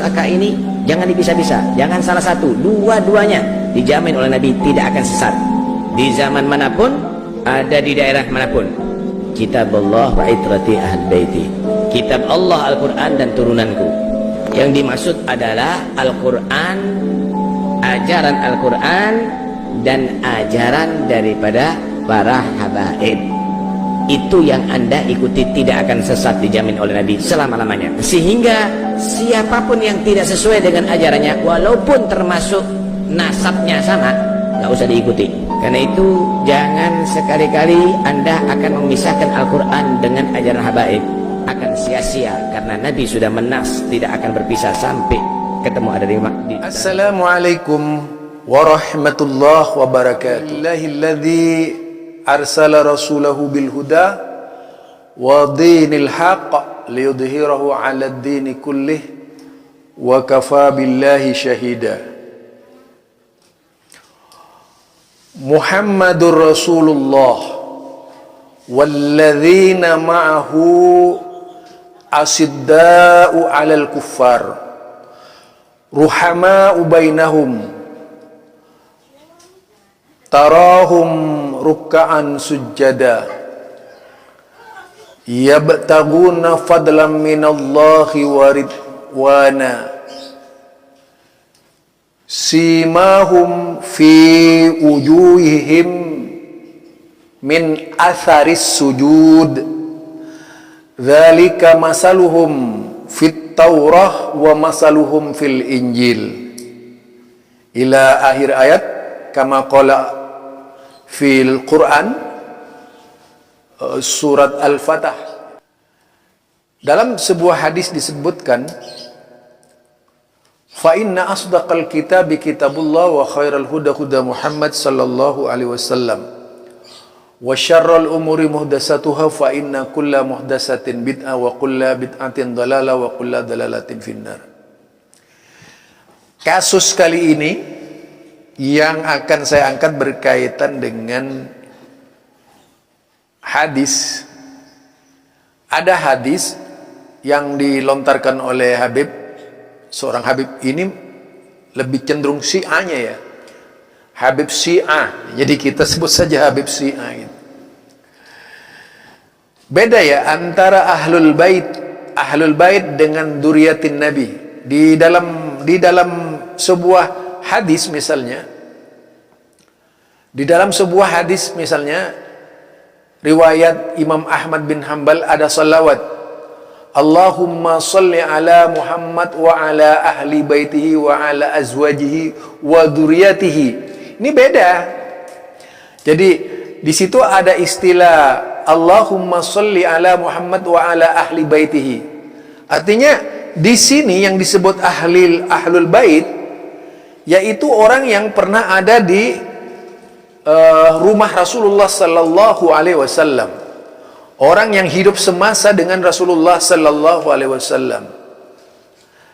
akak ini jangan dipisah-pisah, jangan salah satu, dua-duanya dijamin oleh Nabi tidak akan sesat di zaman manapun, ada di daerah manapun. Kitab Allah wa itrati ahli baiti, kitab Allah Al-Quran dan turunanku. Yang dimaksud adalah Al-Quran, ajaran Al-Quran dan ajaran daripada para habaib. Itu yang Anda ikuti tidak akan sesat, dijamin oleh Nabi selama-lamanya. Sehingga siapapun yang tidak sesuai dengan ajarannya, walaupun termasuk nasabnya sama, nggak usah diikuti. Karena itu jangan sekali-kali Anda akan memisahkan Al-Quran dengan ajaran habaib, akan sia-sia, karena Nabi sudah menas tidak akan berpisah sampai ketemu ada di Assalamualaikum warahmatullahi wabarakatuh. Allahilladzi arsala rasulahu bil huda wa dinil haqq liyudhhirahu 'ala ad-dini kullih wa kafa billahi syahida. Muhammadur Rasulullah walladzina ma'ahu asidda'u 'alal kuffar ruhama'u bainahum tarahum ruk'an sujjada yabtaguna fadlan minallahi wa ridwana simahum fi wujuhihim min atharis sujud dzalika masaluhum fit taurah wa masaluhum fil injil ila akhir ayat kama qala fil Quran surat Al-Fatah. Dalam sebuah hadis disebutkan, fa inna asdaqal kitabi kitabullah wa khairal huda huda Muhammad sallallahu alaihi wasallam wa syarrul umuri muhdatsatuha fa inna kulla muhdatsatin bid'ah wa kulla bid'atin dhalalah wa kulla dhalalatin finnar. Kasus kali ini yang akan saya angkat berkaitan dengan hadis. Ada hadis yang dilontarkan oleh Habib, seorang Habib ini lebih cenderung Syiahnya ya, Habib Syiah, jadi kita sebut saja Habib Syiah gitu. Beda ya antara ahlul bait dengan dzurriyyatin Nabi. Di dalam sebuah hadis misalnya, di dalam sebuah hadis misalnya riwayat Imam Ahmad bin Hanbal ada salawat, Allahumma salli ala Muhammad wa ala ahli baitihi wa ala azwajihi wa dzurriyyatihi. Ini beda. Jadi di situ ada istilah Allahumma salli ala Muhammad wa ala ahli baitihi. Artinya di sini yang disebut ahlul bait yaitu orang yang pernah ada di rumah Rasulullah sallallahu alaihi wasallam. Orang yang hidup semasa dengan Rasulullah sallallahu alaihi wasallam.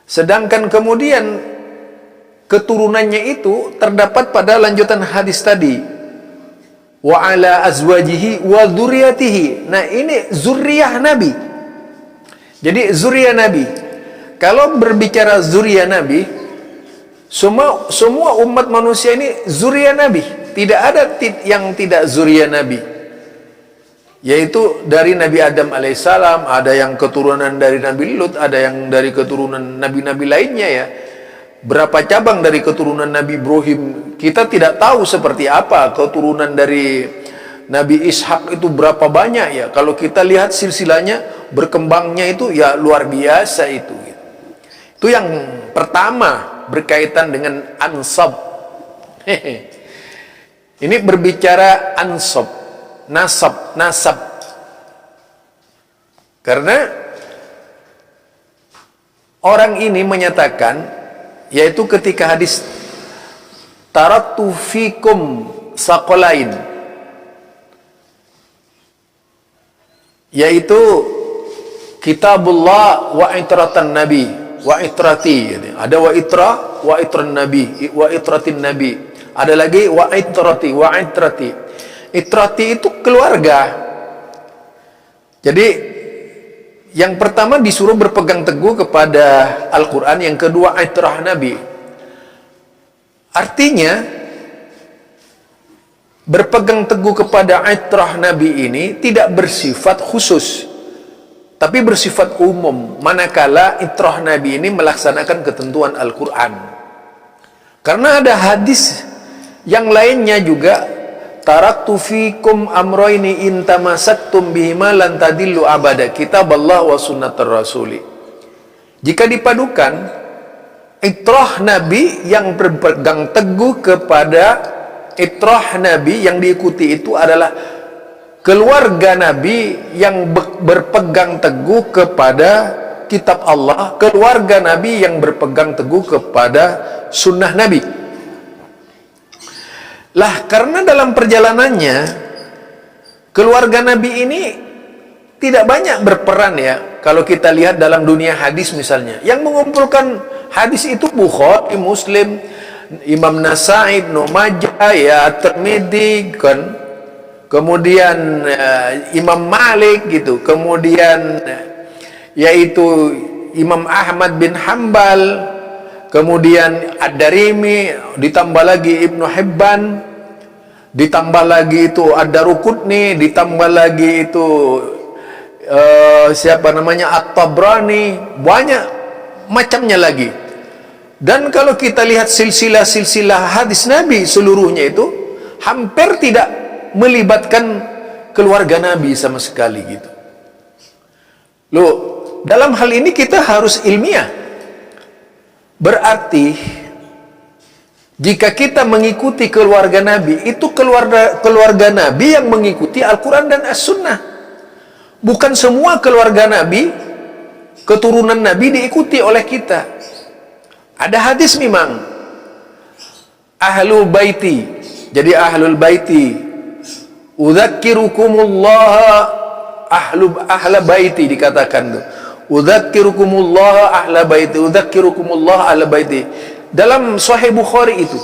Sedangkan kemudian keturunannya itu terdapat pada lanjutan hadis tadi. Wa ala azwajihi wa dzurriyyatihi. Nah, ini zuriyah Nabi. Jadi zuriyah Nabi. Kalau berbicara zuriyah Nabi, semua umat manusia ini zuriyah Nabi. Tidak ada yang tidak zuriyah Nabi. Yaitu dari Nabi Adam alaihissalam, ada yang keturunan dari Nabi Lut, ada yang dari keturunan nabi-nabi lainnya ya. Berapa cabang dari keturunan Nabi Ibrahim, kita tidak tahu seperti apa. Keturunan dari Nabi Ishak itu berapa banyak ya. Kalau kita lihat silsilahnya, berkembangnya itu ya luar biasa itu. Itu yang pertama berkaitan dengan ansab. Ini berbicara ansab, nasab. Karena orang ini menyatakan, yaitu ketika hadis taraktu fikum saqalain, yaitu kitabullah wa itratan nabi wa itrati. Ada wa itran nabi, wa itratin nabi. Ada lagi wa itrati, wa itrati. Itrati itu keluarga. Jadi Yang pertama disuruh berpegang teguh kepada Al-Quran, yang kedua itrah Nabi. Artinya berpegang teguh kepada itrah Nabi ini tidak bersifat khusus, tapi bersifat umum, manakala itrah Nabi ini melaksanakan ketentuan Al-Quran. Karena ada hadis yang lainnya juga, taraktu fikum amroini in tamasaktum bihima lan tadillu abada, kitaballah wa sunnatar rasuli. Jika dipadukan itrah Nabi yang berpegang teguh kepada itrah Nabi yang diikuti itu adalah keluarga Nabi yang berpegang teguh kepada kitab Allah, keluarga Nabi yang berpegang teguh kepada sunnah Nabi. Lah, karena dalam perjalanannya keluarga Nabi ini tidak banyak berperan ya. Kalau kita lihat dalam dunia hadis misalnya, yang mengumpulkan hadis itu Bukhari, Muslim, Imam Nasai, Ibnu Majah, ya Tirmidzi kan. Kemudian Imam Malik gitu. Kemudian yaitu Imam Ahmad bin Hambal, kemudian Ad-Darimi, ditambah lagi Ibnu Hibban, ditambah lagi itu Ad-Daruqutni, ditambah lagi itu siapa namanya At-Tabrani, banyak macamnya lagi. Dan kalau kita lihat silsilah hadis Nabi seluruhnya itu hampir tidak melibatkan keluarga Nabi sama sekali gitu. Loh, dalam hal ini kita harus ilmiah. Berarti jika kita mengikuti keluarga Nabi, itu keluarga Nabi yang mengikuti Al-Quran dan As-Sunnah. Bukan semua keluarga Nabi, keturunan Nabi diikuti oleh kita. Ada hadis memang Ahlul Baiti. Jadi Ahlul Baiti, udzakirukumullah ahla baiti, dikatakan tuh. Udzakirukumullah ahla baiti, udzakirukumullah ahla baiti. Dalam Sahih Bukhari itu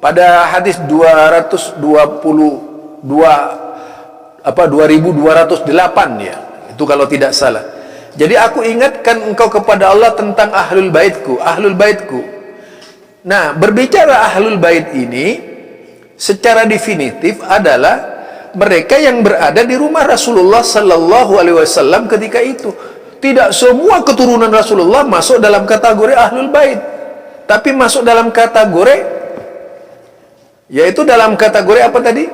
pada hadis 2208 ya. Itu kalau tidak salah. Jadi aku ingatkan engkau kepada Allah tentang ahlul baitku, ahlul baitku. Nah, berbicara ahlul bait ini secara definitif adalah mereka yang berada di rumah Rasulullah sallallahu alaihi wasallam ketika itu. Tidak semua keturunan Rasulullah masuk dalam kategori ahlul bait, tapi masuk dalam kategori, yaitu dalam kategori apa tadi?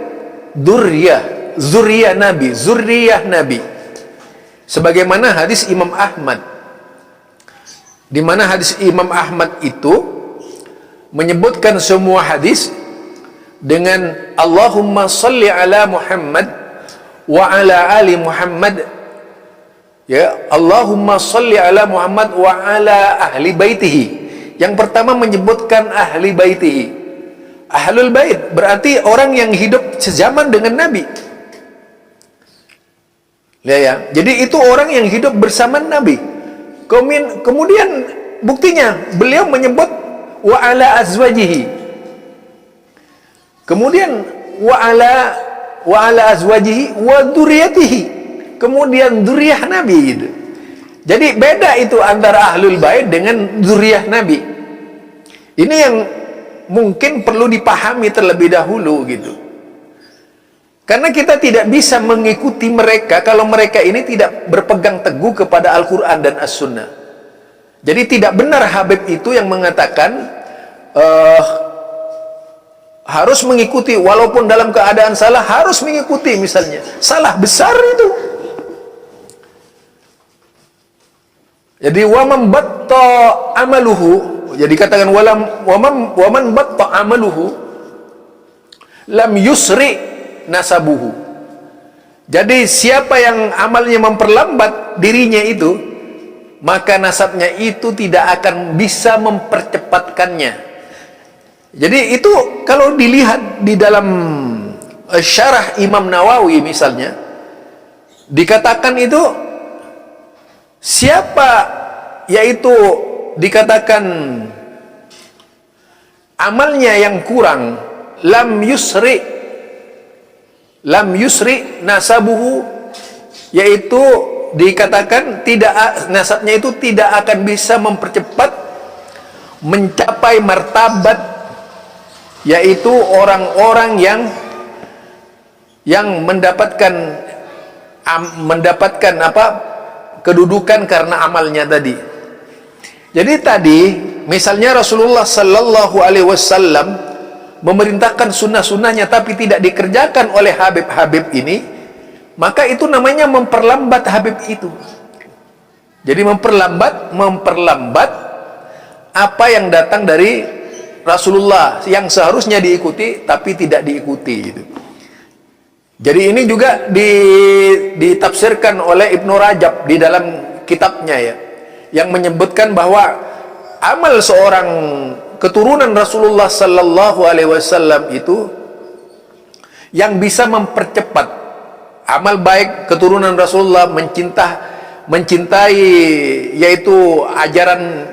Zuriyah Nabi, zuriyah Nabi. Sebagaimana hadis Imam Ahmad, di mana hadis Imam Ahmad itu menyebutkan semua hadis dengan Allahumma salli ala Muhammad wa ala ali Muhammad, ya, Allahumma salli ala Muhammad wa ala ahli baitihi. Yang pertama menyebutkan ahli baitihi. Ahlul bait berarti orang yang hidup sezaman dengan Nabi. Ya. Jadi itu orang yang hidup bersama Nabi. Kemudian buktinya beliau menyebut wa ala azwajihi. Kemudian wa ala azwajihi wa dzurriyyatihi. Kemudian dzurriyyah Nabi gitu. Jadi beda itu antara ahlul bait dengan dzurriyyah Nabi. Ini yang mungkin perlu dipahami terlebih dahulu gitu. Karena kita tidak bisa mengikuti mereka kalau mereka ini tidak berpegang teguh kepada Al-Quran dan As-Sunnah. Jadi tidak benar Habib itu yang mengatakan harus mengikuti, walaupun dalam keadaan salah harus mengikuti misalnya. Salah besar itu. Jadi waman batta amaluhu, jadi katakan waman batta amaluhu lam yusri nasabuhu. Jadi siapa yang amalnya memperlambat dirinya itu, maka nasabnya itu tidak akan bisa mempercepatkannya. Jadi itu kalau dilihat di dalam syarah Imam Nawawi misalnya, dikatakan itu siapa, yaitu dikatakan amalnya yang kurang, lam yusri nasabuhu, yaitu dikatakan nasabnya itu tidak akan bisa mempercepat mencapai martabat, yaitu orang-orang yang mendapatkan apa, kedudukan karena amalnya tadi. Jadi tadi misalnya Rasulullah sallallahu alaihi wasallam memerintahkan sunnah-sunnahnya tapi tidak dikerjakan oleh Habib-Habib ini, maka itu namanya memperlambat Habib itu. Jadi memperlambat apa yang datang dari Rasulullah yang seharusnya diikuti tapi tidak diikuti gitu. Jadi ini juga ditafsirkan oleh Ibnu Rajab di dalam kitabnya ya, yang menyebutkan bahwa amal seorang keturunan Rasulullah sallallahu alaihi wasallam itu yang bisa mempercepat amal baik keturunan Rasulullah, mencintai yaitu ajaran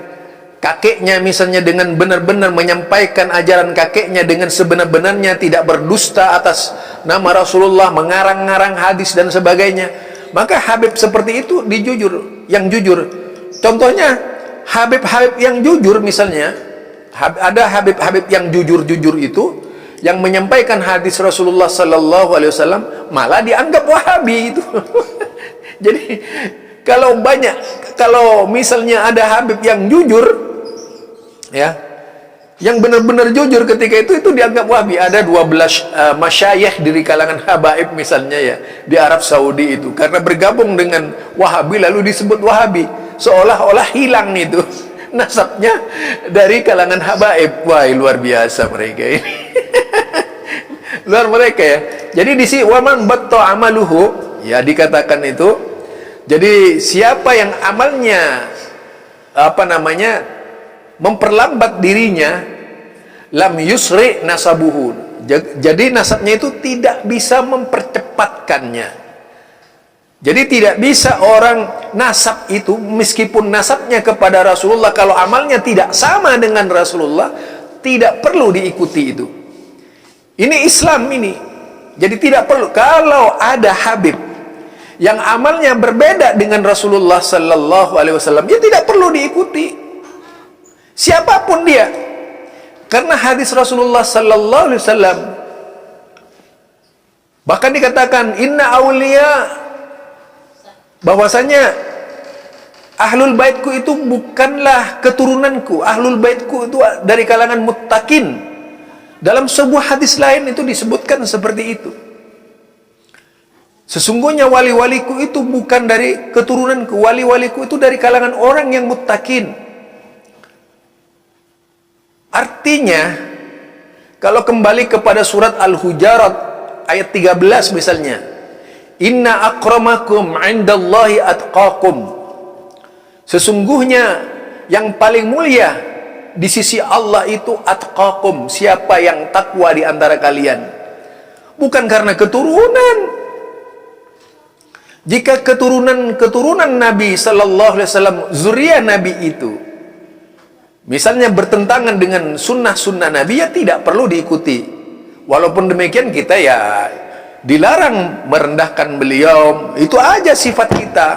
kakeknya misalnya, dengan benar-benar menyampaikan ajaran kakeknya dengan sebenar-benarnya, tidak berdusta atas nama Rasulullah, mengarang-ngarang hadis dan sebagainya. Maka Habib seperti itu yang jujur. Contohnya Habib-Habib yang jujur misalnya, ada Habib-Habib yang jujur-jujur itu yang menyampaikan hadis Rasulullah sallallahu alaihi wasallam malah dianggap Wahabi itu. Jadi kalau misalnya ada Habib yang jujur ya, yang benar-benar jujur ketika itu dianggap Wahabi. Ada 12 masyayikh dari kalangan habaib misalnya ya di Arab Saudi itu, karena bergabung dengan Wahabi lalu disebut Wahabi, seolah-olah hilang itu nasabnya dari kalangan habaib. Wah, luar biasa mereka ini. Luar mereka ya. Jadi di sini waman batta amaluhu ya dikatakan itu. Jadi siapa yang amalnya memperlambat dirinya, lam yusri nasabuhu. Jadi nasabnya itu tidak bisa mempercepatkannya. Jadi tidak bisa orang nasab itu, meskipun nasabnya kepada Rasulullah, kalau amalnya tidak sama dengan Rasulullah, tidak perlu diikuti itu. Ini Islam ini. Jadi tidak perlu. Kalau ada Habib yang amalnya berbeda dengan Rasulullah sallallahu alaihi wasallam, ya tidak perlu diikuti. Siapapun dia. Karena hadis Rasulullah sallallahu alaihi wasallam bahkan dikatakan inna auliya, bahwasanya ahlul baitku itu bukanlah keturunanku, ahlul baitku itu dari kalangan muttaqin. Dalam sebuah hadis lain itu disebutkan seperti itu. Sesungguhnya wali-waliku itu bukan dari keturunanku, wali-waliku itu dari kalangan orang yang muttaqin. Artinya, kalau kembali kepada surat Al-Hujarat ayat 13 misalnya, inna akramakum indallahi atqakum. Sesungguhnya yang paling mulia di sisi Allah itu atqakum, siapa yang takwa di antara kalian. Bukan karena keturunan. Jika keturunan Nabi sallallahu alaihi wasallam, zuriat Nabi itu misalnya bertentangan dengan sunnah-sunnah Nabi, ya tidak perlu diikuti. Walaupun demikian kita ya dilarang merendahkan beliau. Itu aja sifat kita,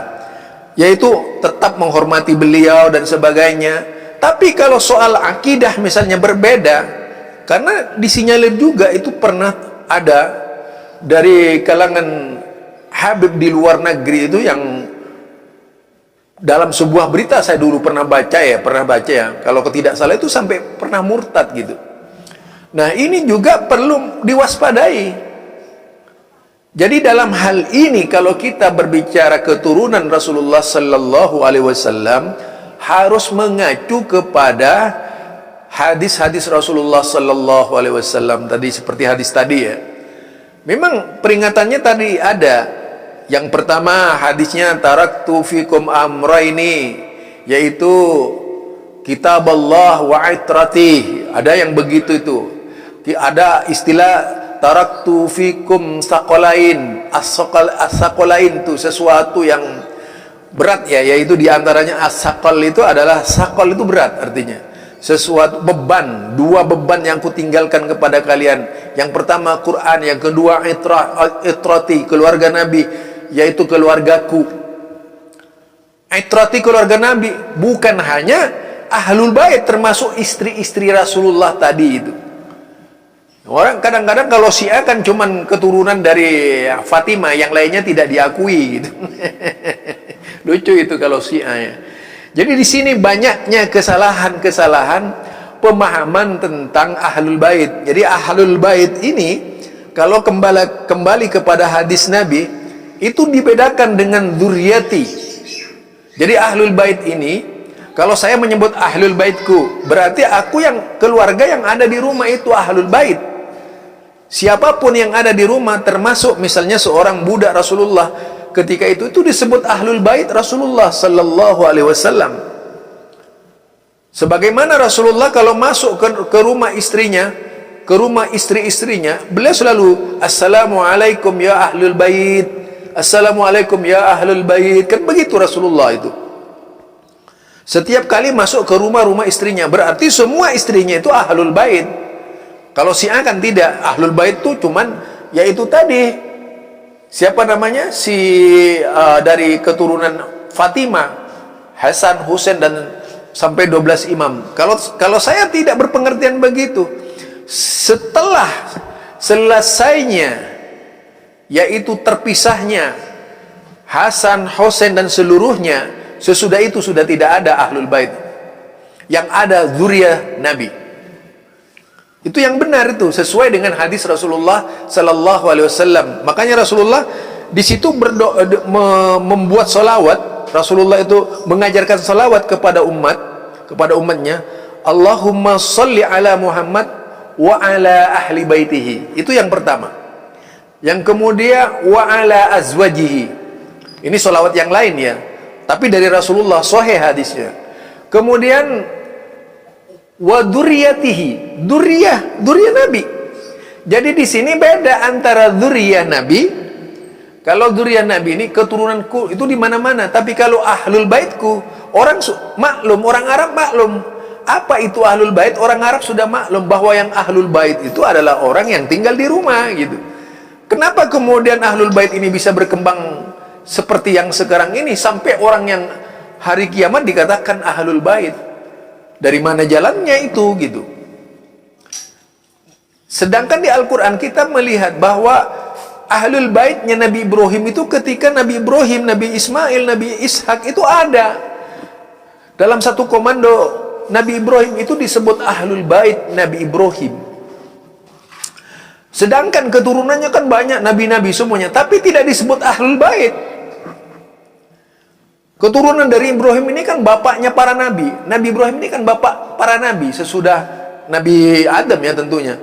yaitu tetap menghormati beliau dan sebagainya. Tapi kalau soal akidah misalnya berbeda, karena disinyalir juga itu pernah ada dari kalangan Habib di luar negeri itu yang dalam sebuah berita saya dulu pernah baca ya, kalau tidak salah itu sampai pernah murtad gitu. Nah, ini juga perlu diwaspadai. Jadi dalam hal ini kalau kita berbicara keturunan Rasulullah sallallahu alaihi wasallam, harus mengacu kepada hadis-hadis Rasulullah sallallahu alaihi wasallam tadi, seperti hadis tadi ya. Memang peringatannya tadi ada. Yang pertama hadisnya taraktu fikum amraini, yaitu kitab Allah wa itrati. Ada yang begitu itu. Ada istilah taraktu fikum saqalain. As-saqalain itu sesuatu yang berat ya, yaitu diantaranya as-saqal itu adalah, saqal itu berat artinya. Sesuatu beban, dua beban yang kutinggalkan kepada kalian. Yang pertama Quran, yang kedua itrati, keluarga Nabi, yaitu keluargaku. Itrati keluarga Nabi bukan hanya ahlul bait, termasuk istri-istri Rasulullah tadi itu. Orang kadang-kadang kalau Syiah kan cuman keturunan dari Fatimah, yang lainnya tidak diakui gitu. Lucu itu kalau Syiah ya. Jadi di sini banyaknya kesalahan-kesalahan pemahaman tentang ahlul bait. Jadi ahlul bait ini kalau kembali kepada hadis Nabi itu dibedakan dengan dzurriyyati. Jadi ahlul bait ini, kalau saya menyebut ahlul baitku, berarti aku yang keluarga yang ada di rumah itu ahlul bait. Siapapun yang ada di rumah, termasuk misalnya seorang budak Rasulullah, ketika itu disebut ahlul bait Rasulullah sallallahu alaihi wasallam. Sebagaimana Rasulullah kalau masuk ke rumah istrinya, ke rumah istri-istrinya, beliau selalu assalamualaikum ya ahlul bait. Assalamualaikum ya ahlul bait. Kan begitu Rasulullah itu. Setiap kali masuk ke rumah-rumah istrinya, berarti semua istrinya itu ahlul bait. Kalau Syiah kan tidak. Ahlul bait itu cuman yaitu tadi, siapa namanya, dari keturunan Fatimah, Hasan, Husain, dan sampai 12 imam. Kalau saya tidak berpengertian begitu. Setelah selesainya, yaitu terpisahnya Hasan, Husain dan seluruhnya, sesudah itu sudah tidak ada ahlul bait. Yang ada zuriyah Nabi. Itu yang benar, itu sesuai dengan hadis Rasulullah sallallahu alaihi wasallam. Makanya Rasulullah di situ membuat salawat. Rasulullah itu mengajarkan salawat kepada umatnya. Allahumma salli ala Muhammad wa ala ahli baitihi. Itu yang pertama. Yang kemudian wa ala azwajihi. Ini salawat yang lain ya, tapi dari Rasulullah, sahih hadisnya. Kemudian wa dzurriyyatihi, dzurriyyah Nabi. Jadi di sini beda antara dzurriyyah Nabi. Kalau dzurriyyah Nabi ini keturunanku itu di mana-mana, tapi kalau ahlul baitku, orang maklum, orang Arab maklum. Apa itu ahlul bait? Orang Arab sudah maklum bahwa yang ahlul bait itu adalah orang yang tinggal di rumah gitu. Kenapa kemudian ahlul bait ini bisa berkembang seperti yang sekarang ini, sampai orang yang hari kiamat dikatakan ahlul bait? Dari mana jalannya itu gitu? Sedangkan di Al-Quran kita melihat bahwa ahlul baitnya Nabi Ibrahim itu ketika Nabi Ibrahim, Nabi Ismail, Nabi Ishak itu ada dalam satu komando. Nabi Ibrahim itu disebut ahlul bait Nabi Ibrahim. Sedangkan keturunannya kan banyak, nabi-nabi semuanya, tapi tidak disebut ahlul bait. Keturunan dari Ibrahim ini kan bapaknya para nabi. Nabi Ibrahim ini kan bapak para nabi sesudah Nabi Adam ya tentunya.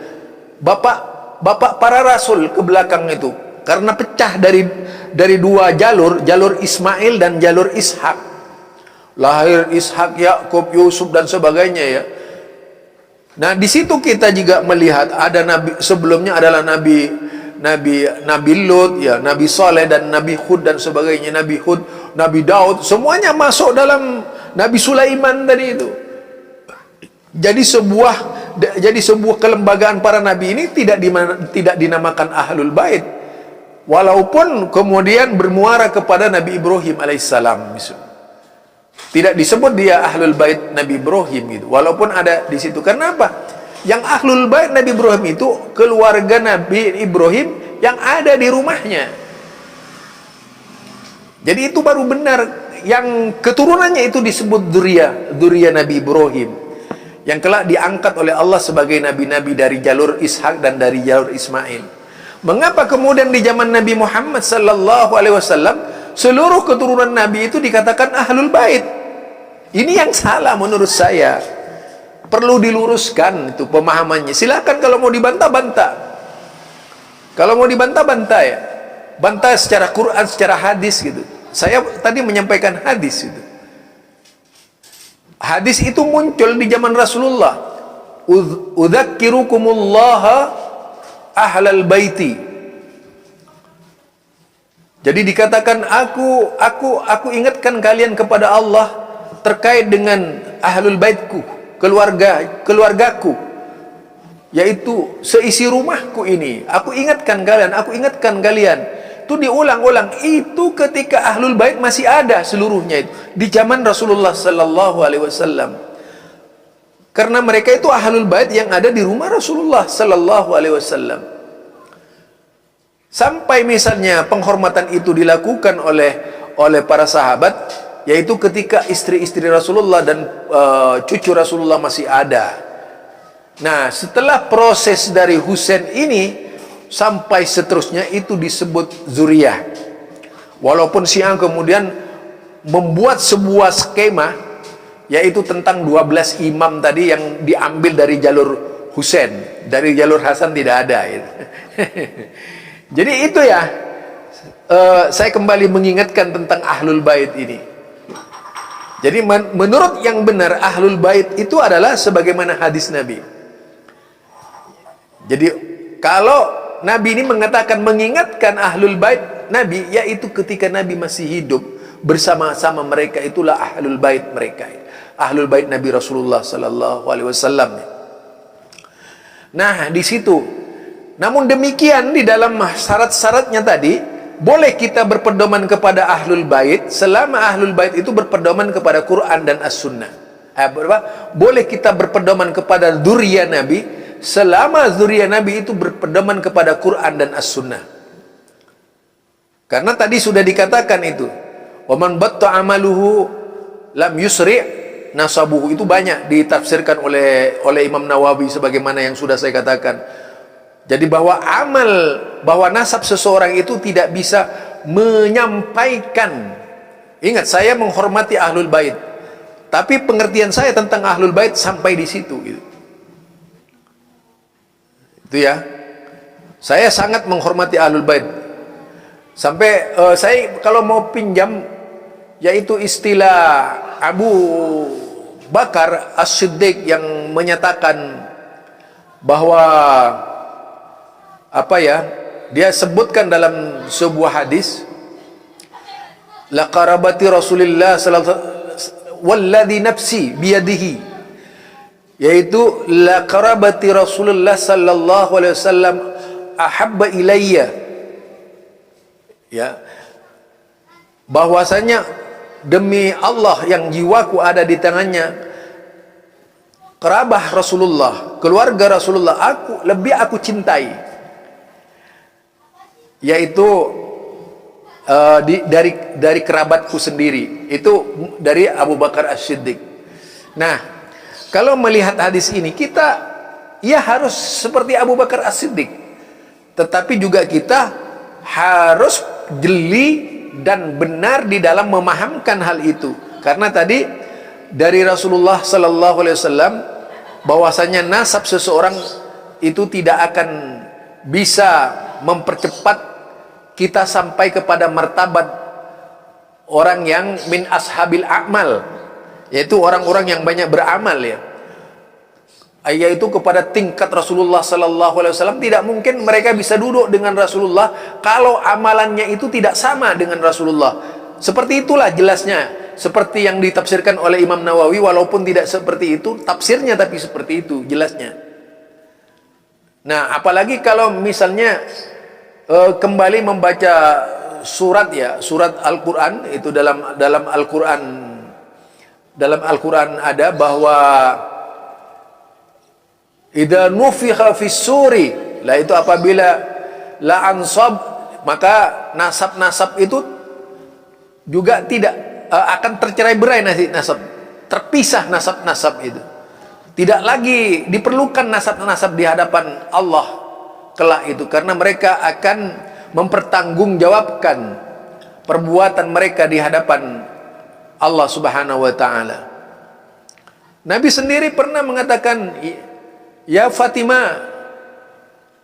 Bapak para rasul ke belakang itu. Karena pecah dari dua jalur Ismail dan jalur Ishak. Lahir Ishak, Yakub, Yusuf dan sebagainya ya. Nah, di situ kita juga melihat ada nabi sebelumnya adalah Nabi Lut, ya, Nabi Saleh dan Nabi Hud dan sebagainya, Nabi Hud, Nabi Daud, semuanya masuk dalam Nabi Sulaiman tadi itu. Jadi sebuah kelembagaan para nabi ini tidak dinamakan ahlul bait. Walaupun kemudian bermuara kepada Nabi Ibrahim alaihissalam misalnya. Tidak disebut dia ahlul bait Nabi Ibrahim gitu. Walaupun ada di situ. Karena apa? Yang ahlul bait Nabi Ibrahim itu keluarga Nabi Ibrahim yang ada di rumahnya. Jadi itu baru benar. Yang keturunannya itu disebut dzurriyyah Nabi Ibrahim. Yang kelak diangkat oleh Allah sebagai nabi-nabi dari jalur Ishak dan dari jalur Ismail. Mengapa kemudian di zaman Nabi Muhammad sallallahu alaihi wasallam seluruh keturunan Nabi itu dikatakan ahlul bait? Ini yang salah menurut saya. Perlu diluruskan itu pemahamannya. Silakan kalau mau dibantah-bantah. Kalau mau dibantah-bantah ya. Bantah secara Quran, secara hadis gitu. Saya tadi menyampaikan hadis itu. Hadis itu muncul di zaman Rasulullah. Udzakirukumullaha ahlal baiti. Jadi dikatakan aku ingatkan kalian kepada Allah terkait dengan ahlul baitku, keluargaku, yaitu seisi rumahku ini. Aku ingatkan kalian itu diulang-ulang. Itu ketika ahlul bait masih ada seluruhnya itu di zaman Rasulullah sallallahu alaihi wasallam. Karena mereka itu ahlul bait yang ada di rumah Rasulullah sallallahu alaihi wasallam. Sampai misalnya penghormatan itu dilakukan oleh para sahabat, yaitu ketika istri-istri Rasulullah dan cucu Rasulullah masih ada. Nah, setelah proses dari Husain ini sampai seterusnya itu disebut zuriyah. Walaupun Syiah kemudian membuat sebuah skema, yaitu tentang 12 imam tadi yang diambil dari jalur Husain, dari jalur Hasan tidak ada gitu. Jadi itu ya, saya kembali mengingatkan tentang ahlul bait ini. Jadi menurut yang benar ahlul bait itu adalah sebagaimana hadis Nabi. Jadi kalau Nabi ini mengatakan mengingatkan ahlul bait Nabi, yaitu ketika Nabi masih hidup bersama-sama mereka, itulah ahlul bait mereka, ahlul bait Nabi Rasulullah sallallahu alaihi wasallam. Nah, di situ. Namun demikian di dalam syarat-syaratnya tadi, boleh kita berpedoman kepada ahlul bait selama ahlul bait itu berpedoman kepada Quran dan As-Sunnah. Boleh kita berpedoman kepada zuriyah Nabi selama zuriyah Nabi itu berpedoman kepada Quran dan As-Sunnah. Karena tadi sudah dikatakan itu, wa man batta amaluhu lam yusri' nasabuhu, itu banyak ditafsirkan oleh Imam Nawawi sebagaimana yang sudah saya katakan. Jadi bahwa bahwa nasab seseorang itu tidak bisa menyampaikan. Ingat, saya menghormati ahlul bait, tapi pengertian saya tentang ahlul bait sampai di situ gitu. Itu ya. Saya sangat menghormati ahlul bait. Sampai saya kalau mau pinjam, yaitu istilah Abu Bakar As-Siddiq yang menyatakan bahwa dia sebutkan dalam sebuah hadis, la qarabati Rasulillah walladhi nafsi biyadihi, yaitu la qarabati Rasulullah sallallahu alaihi wasallam ahabba ilayya, ya, bahwasanya demi Allah yang jiwaku ada di tangannya, kerabah Rasulullah, keluarga Rasulullah aku cintai, yaitu dari kerabatku sendiri. Itu dari Abu Bakar As-Siddiq. Nah, kalau melihat hadis ini, kita ya harus seperti Abu Bakar As-Siddiq, tetapi juga kita harus jeli dan benar di dalam memahamkan hal itu. Karena tadi dari Rasulullah sallallahu alaihi wasallam bahwasanya nasab seseorang itu tidak akan bisa mempercepat kita sampai kepada martabat orang yang min ashabil a'mal, yaitu orang-orang yang banyak beramal, ya, yaitu kepada tingkat Rasulullah sallallahu alaihi wasallam. Tidak mungkin mereka bisa duduk dengan Rasulullah kalau amalannya itu tidak sama dengan Rasulullah. Seperti itulah jelasnya, seperti yang ditafsirkan oleh Imam Nawawi, walaupun tidak seperti itu tafsirnya, tapi seperti itu jelasnya. Nah, apalagi kalau misalnya kembali membaca surat, ya, surat Al-Quran itu dalam Al-Quran ada bahwa idza nufikha fis suri, lah itu apabila la ansab, maka nasab-nasab itu juga tidak akan tercerai-berai, nasab terpisah, nasab-nasab itu tidak lagi diperlukan nasab-nasab di hadapan Allah kelak itu, karena mereka akan mempertanggungjawabkan perbuatan mereka di hadapan Allah Subhanahu wa taala. Nabi sendiri pernah mengatakan, ya Fatimah,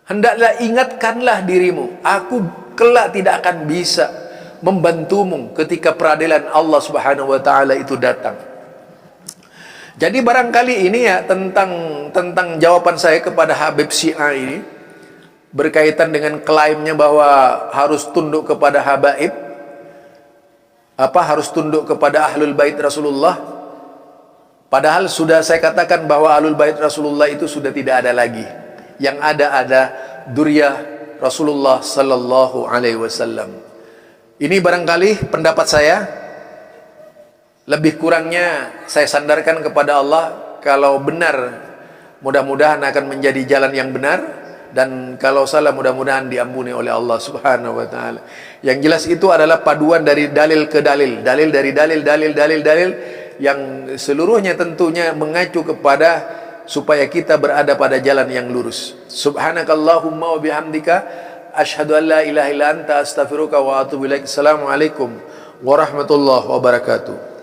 hendaklah ingatkanlah dirimu, aku kelak tidak akan bisa membantumu ketika peradilan Allah Subhanahu wa taala itu datang. Jadi barangkali ini ya tentang jawaban saya kepada Habib Syiah ini berkaitan dengan klaimnya bahwa harus tunduk kepada habaib, harus tunduk kepada ahlul bait Rasulullah. Padahal sudah saya katakan bahwa ahlul bait Rasulullah itu sudah tidak ada lagi. Yang ada duriyah Rasulullah sallallahu alaihi wasallam. Ini barangkali pendapat saya. Lebih kurangnya saya sandarkan kepada Allah. Kalau benar, mudah-mudahan akan menjadi jalan yang benar, dan kalau salah mudah-mudahan diampuni oleh Allah Subhanahu wa taala. Yang jelas itu adalah paduan dari dalil ke dalil, dalil dari dalil yang seluruhnya tentunya mengacu kepada supaya kita berada pada jalan yang lurus. Subhanakallahumma wa bihamdika asyhadu an la ilaha illa anta astaghfiruka wa atubu ilaik. Assalamualaikum warahmatullahi wabarakatuh.